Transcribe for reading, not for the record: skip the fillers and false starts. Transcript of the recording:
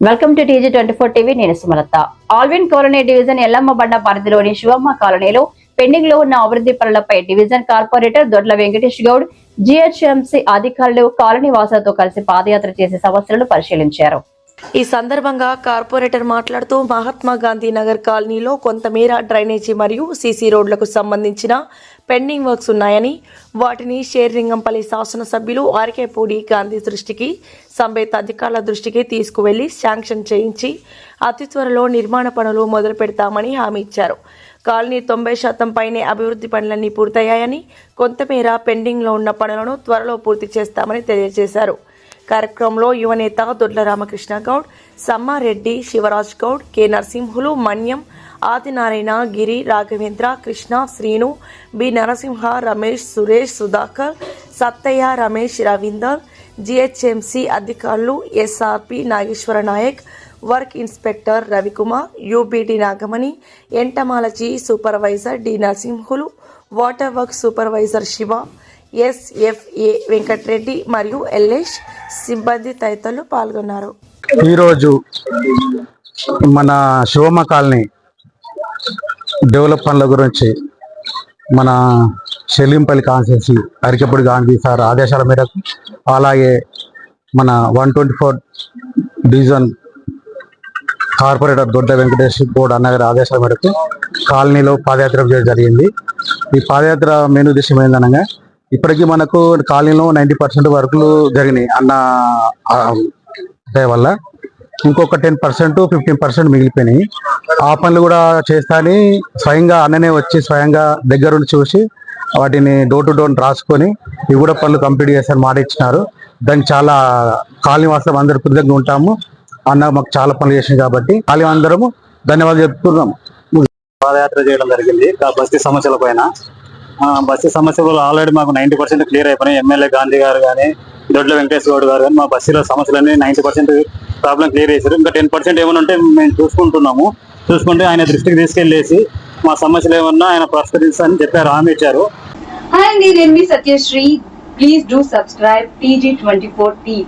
Welcome to TG24 TV. నేను Sumalatha. Allwyn colony division Yellammabanda పరిధిలోని శివమ్మ కాలనీలో పెండింగ్ లో ఉన్న అభివృద్ధి పనులపై division corporator Dodla Venkatesh Goud, GHMC అధికారులు కాలనీ వాసులతో కలిసి పాదయాత్ర చేసి సమస్యలను పరిశీలించారు. ఈ సందర్భంగా కార్పొరేటర్ మాట్లాడుతూ మహాత్మా గాంధీ నగర్ కాలనీలో కొంతమేర డ్రైనేజీ మరియు సీసీ రోడ్లకు సంబంధించిన పెండింగ్ వర్క్స్ ఉన్నాయని, వాటిని షేర్లింగంపల్లి శాసనసభ్యులు ఆర్కే పూడి గాంధీ దృష్టికి, సంబంధిత అధికారుల దృష్టికి తీసుకువెళ్లి శాంక్షన్ చేయించి అతి త్వరలో నిర్మాణ పనులు మొదలు పెడతామని హామీ ఇచ్చారు. కాలనీ 90% పైనే అభివృద్ధి పనులన్నీ పూర్తయ్యాయని, కొంతమేర పెండింగ్లో ఉన్న పనులను త్వరలో పూర్తి చేస్తామని తెలియజేశారు. కార్యక్రమంలో యువనేత Dodla Ramakrishna Goud, Sammareddy, Shivaraj Goud, K Narasimhulu, Manyam, Adinarayana, Giri, Raghavendra, Krishna, Srinu, B Narasimha, Ramesh, Suresh, Sudhakar, Sattaiah, Ramesh, Ravinder, GHMC అధికారులు, SRP Nageshwara Naik, work inspector Ravikumar, UBD Nagamani, entomology supervisor D Narasimhulu, water work supervisor Shiva, SFA Venkatareddy మరియు LH సిబ్బంది తదితరులు పాల్గొన్నారు. ఈరోజు మన శివమ్మ కాలనీ డెవలప్ పనుల గురించి మన షెల్లింపల్లి కాన్స్టిట్యున్సీ అరికెపూడి గాంధీ సార్ ఆదేశాల మేరకు, అలాగే మన 124 డివిజన్ కార్పొరేటర్ దొడ్డ వెంకటేష్ గౌడ్ అన్నగారి ఆదేశాల మేరకు కాలనీలో పాదయాత్ర చేయడం జరిగింది. ఈ పాదయాత్ర మెయిన్ ఉద్దేశం ఏందనగా, ఇప్పటికీ మనకు కాలనీలో 90% వర్కులు జరిగినాయి అన్న వల్ల. ఇంకొక 10% 15% మిగిలిపోయినాయి. ఆ పనులు కూడా చేస్తా అని స్వయంగా అన్ననే వచ్చి స్వయంగా దగ్గరుండి చూసి వాటిని డోర్ టు డోర్ రాసుకొని ఇవి కూడా పనులు కంప్లీట్ చేస్తారని మాట ఇచ్చినారు. దానికి చాలా కాలనీ వాసులు అందరూ కృతజ్ఞంగా ఉంటాము. అన్న మాకు చాలా పనులు చేసింది కాబట్టి కాలనీ అందరము ధన్యవాదాలు చెప్తున్నాం. పాదయాత్ర చేయడం జరిగింది బస్తీ సమస్యల పైన. బస్తీ సమస్యలు ఆల్రెడీ మాకు 90% క్లియర్ అయిపోయినాయి. ఎమ్మెల్యే గాంధీ గారు కానీ, దొడ్ల వెంకటేష్ గౌడ్ గారు కానీ మా బస్తీలో సమస్యలన్నీ 90% ప్రాబ్లం క్లియర్ చేశారు. ఇంకా 10% ఏమైనా ఉంటే మేము చూసుకుంటే ఆయన దృష్టికి తీసుకెళ్లేసి మా సమస్యలు ఏమన్నా ఆయన పరిష్కరిస్తారని చెప్పారు, హామీ ఇచ్చారు. Hi, నేను మీ Satyasri. Please do subscribe TG24 TV.